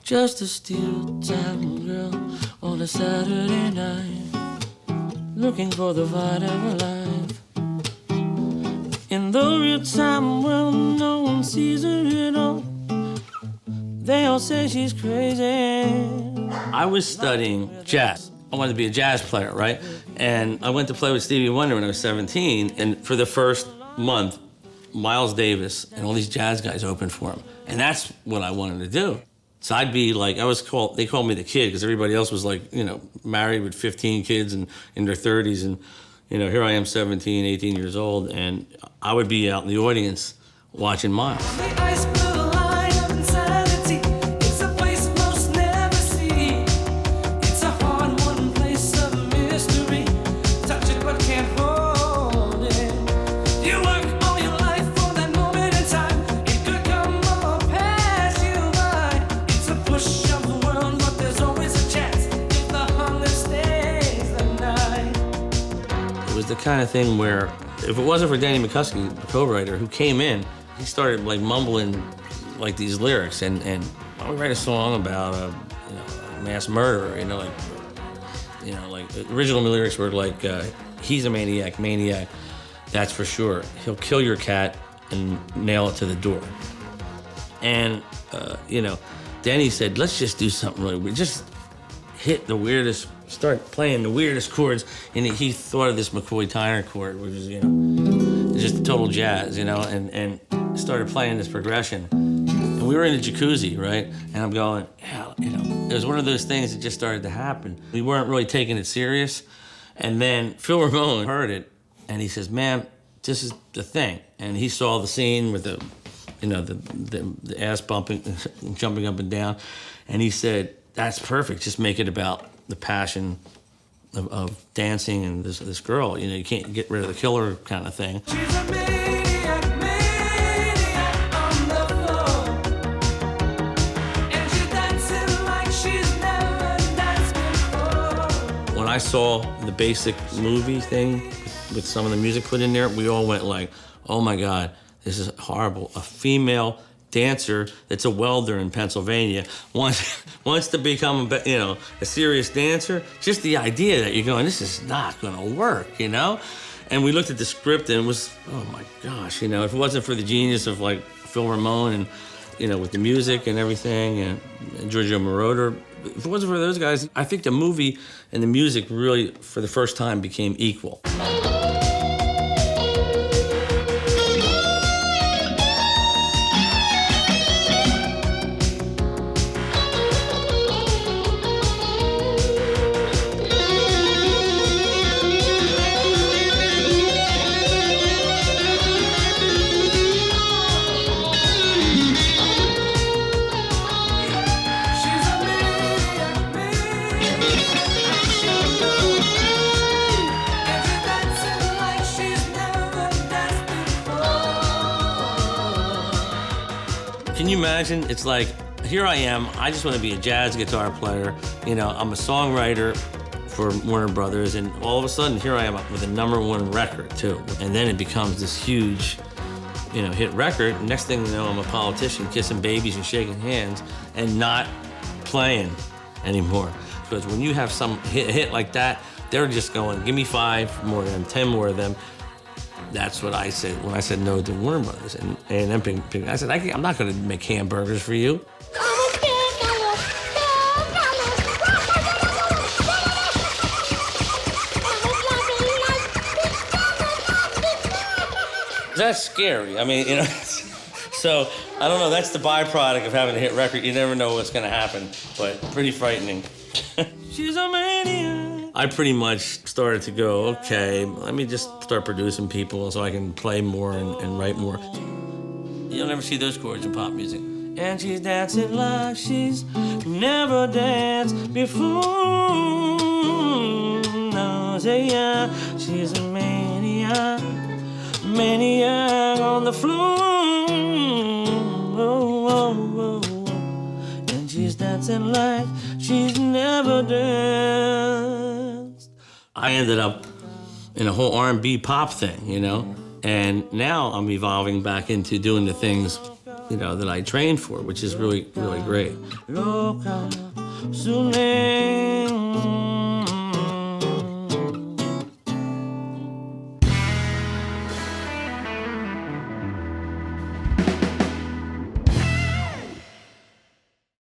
Just a steel-time girl on a Saturday night, looking for the fight of her life. In the real-time world, no one sees her at all. They all say she's crazy. I was studying jazz. I wanted to be a jazz player, right? And I went to play with Stevie Wonder when I was 17, and for the first month, Miles Davis and all these jazz guys opened for him. And that's what I wanted to do. So I'd be like, they called me the kid because everybody else was like, married with 15 kids and in their 30s. And, here I am 17, 18 years old. And I would be out in the audience watching Miles. The kind of thing where if it wasn't for Danny McCuskey, the co-writer, who came in, he started like mumbling like these lyrics and why don't we write a song about a mass murderer, like the original lyrics were like he's a maniac, that's for sure. He'll kill your cat and nail it to the door. And Danny said, let's just do something really weird. Just hit the weirdest, start playing the weirdest chords, and he thought of this McCoy Tyner chord, which is, just total jazz, and started playing this progression. And we were in a jacuzzi, right? And I'm going, it was one of those things that just started to happen. We weren't really taking it serious. And then Phil Ramone heard it, and he says, man, this is the thing. And he saw the scene with the ass bumping, jumping up and down, and he said, that's perfect. Just make it about the passion of dancing and this girl. You can't get rid of the killer kind of thing. She's a maniac on the floor. And she's dancing like she's never danced before. When I saw the basic movie thing with some of the music put in there, we all went like, oh my God, this is horrible. A female dancer that's a welder in Pennsylvania wants to become a serious dancer. Just the idea that you're going, this is not going to work, And we looked at the script and it was, oh my gosh, if it wasn't for the genius of like Phil Ramone and with the music and everything and Giorgio Moroder, if it wasn't for those guys, I think the movie and the music really for the first time became equal. Can you imagine? It's like, here I am, I just want to be a jazz guitar player. I'm a songwriter for Warner Brothers, and all of a sudden, here I am with a #1 record, too. And then it becomes this huge, hit record. Next thing you know, I'm a politician kissing babies and shaking hands and not playing anymore. Because when you have some hit like that, they're just going, give me 5 more of them, 10 more of them. That's what I said when I said no to Warner Brothers. And I said, I'm not going to make hamburgers for you. That's scary. So, I don't know, that's the byproduct of having a hit record. You never know what's going to happen, but pretty frightening. She's a maniac. I pretty much started to go, okay, let me just start producing people so I can play more and write more. You'll never see those chords in pop music. And she's dancing like she's never danced before. No, say yeah, she's a maniac on the floor. Oh, oh, oh. And she's dancing like she's never danced. I ended up in a whole R&B pop thing, And now I'm evolving back into doing the things that I trained for, which is really, really great. Loca, su lengua.